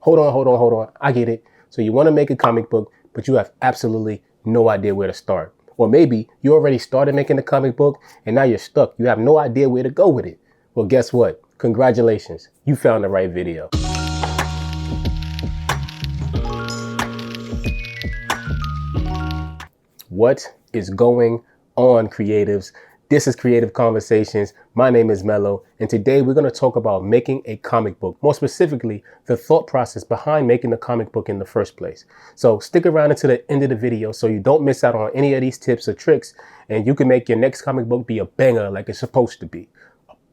hold on. I get it. So you want to make a comic book, but you have absolutely no idea where to start. Or maybe you already started making a comic book and now you're stuck. You have no idea where to go with it. Well, guess what? Congratulations. You found the right video. What is going on, creatives? This is Creative Conversations. My name is Mello, and today we're going to talk about making a comic book. More specifically, the thought process behind making the comic book in the first place. So stick around until the end of the video so you don't miss out on any of these tips or tricks, and you can make your next comic book be a banger like it's supposed to be.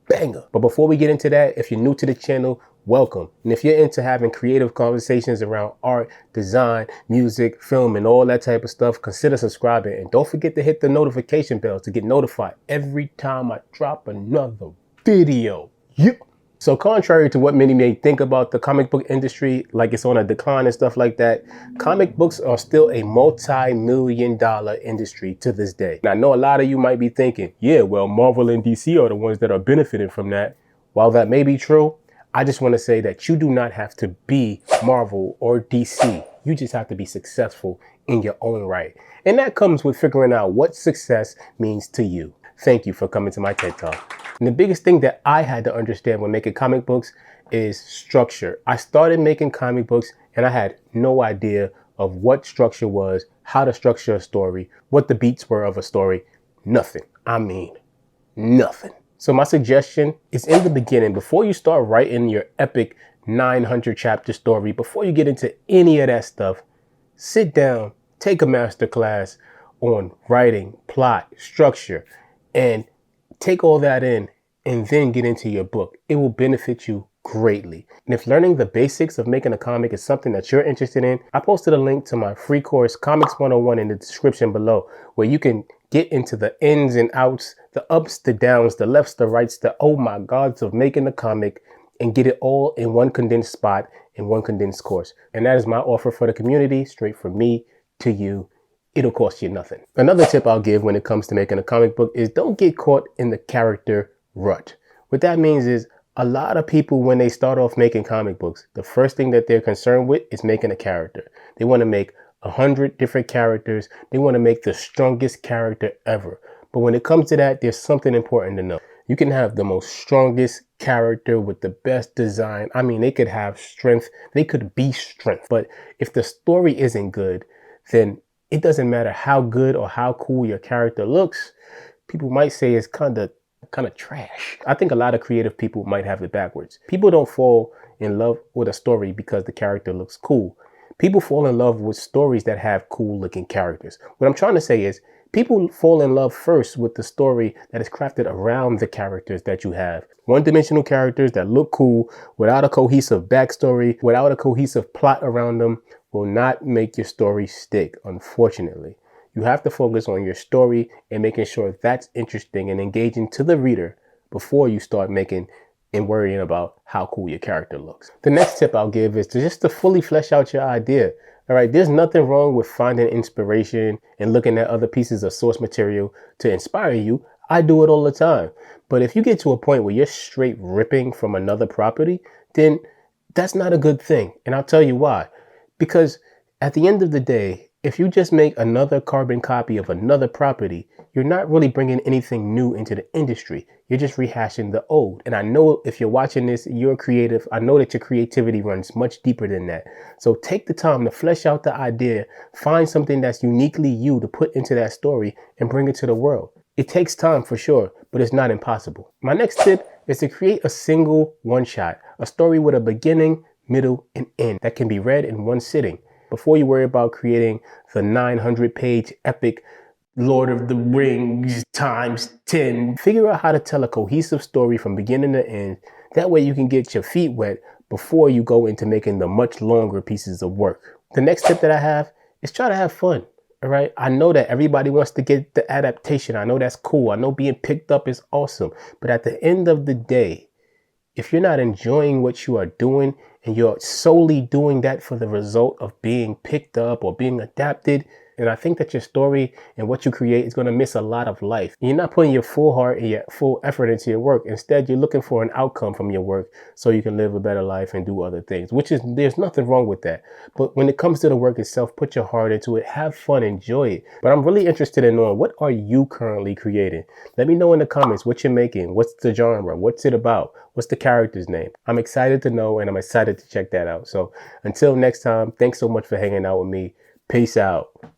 Banger. But before we get into that, if you're new to the channel, welcome. And if you're into having creative conversations around art, design, music, film, and all that type of stuff, consider subscribing. And don't forget to hit the notification bell to get notified every time I drop another video. Yep. So contrary to what many may think about the comic book industry, like it's on a decline and stuff like that, comic books are still a multi-million-dollar industry to this day. And I know a lot of you might be thinking, yeah, well, Marvel and DC are the ones that are benefiting from that. While that may be true, I just want to say that you do not have to be Marvel or DC. You just have to be successful in your own right. And that comes with figuring out what success means to you. Thank you for coming to my TED Talk. And the biggest thing that I had to understand when making comic books is structure. I started making comic books and I had no idea of what structure was, how to structure a story, what the beats were of a story. Nothing. I mean, nothing. So my suggestion is in the beginning, before you start writing your epic 900 chapter story, before you get into any of that stuff, sit down, take a master class on writing, plot, structure, and take all that in and then get into your book. It will benefit you greatly. And if learning the basics of making a comic is something that you're interested in, I posted a link to my free course, Comics 101, in the description below, where you can get into the ins and outs, the ups, the downs, the lefts, the rights, the oh my gods of making a comic, and get it all in one condensed spot, in one condensed course. And that is my offer for the community, straight from me to you. It'll cost you nothing. Another tip I'll give when it comes to making a comic book is don't get caught in the character rut. What that means is a lot of people, when they start off making comic books, the first thing that they're concerned with is making a character. They want to make 100 different characters. They want to make the strongest character ever. But when it comes to that, there's something important to know. You can have the most strongest character with the best design. I mean, they could have strength. They could be strength. But if the story isn't good, then it doesn't matter how good or how cool your character looks. People might say it's kind of trash. I think a lot of creative people might have it backwards. People don't fall in love with a story because the character looks cool. People fall in love with stories that have cool looking characters. What I'm trying to say is people fall in love first with the story that is crafted around the characters that you have. One-dimensional characters that look cool without a cohesive backstory, without a cohesive plot around them, will not make your story stick, unfortunately. You have to focus on your story and making sure that's interesting and engaging to the reader before you start making and worrying about how cool your character looks. The next tip I'll give is to fully flesh out your idea. All right, there's nothing wrong with finding inspiration and looking at other pieces of source material to inspire you. I do it all the time. But if you get to a point where you're straight ripping from another property, then that's not a good thing. And I'll tell you why. Because at the end of the day, if you just make another carbon copy of another property, you're not really bringing anything new into the industry. You're just rehashing the old. And I know if you're watching this, you're creative. I know that your creativity runs much deeper than that. So take the time to flesh out the idea, find something that's uniquely you to put into that story and bring it to the world. It takes time for sure, but it's not impossible. My next tip is to create a single one-shot, a story with a beginning, middle, and end that can be read in one sitting. Before you worry about creating the 900-page epic Lord of the Rings times 10, figure out how to tell a cohesive story from beginning to end. That way you can get your feet wet before you go into making the much longer pieces of work. The next tip that I have is try to have fun. All right. I know that everybody wants to get the adaptation. I know that's cool. I know being picked up is awesome. But at the end of the day, if you're not enjoying what you are doing and you're solely doing that for the result of being picked up or being adapted, And I think that your story and what you create is going to miss a lot of life. You're not putting your full heart and your full effort into your work. Instead, you're looking for an outcome from your work so you can live a better life and do other things, which is, there's nothing wrong with that. But when it comes to the work itself, put your heart into it, have fun, enjoy it. But I'm really interested in knowing, what are you currently creating? Let me know in the comments what you're making. What's the genre? What's it about? What's the character's name? I'm excited to know, and I'm excited to check that out. So until next time, thanks so much for hanging out with me. Peace out.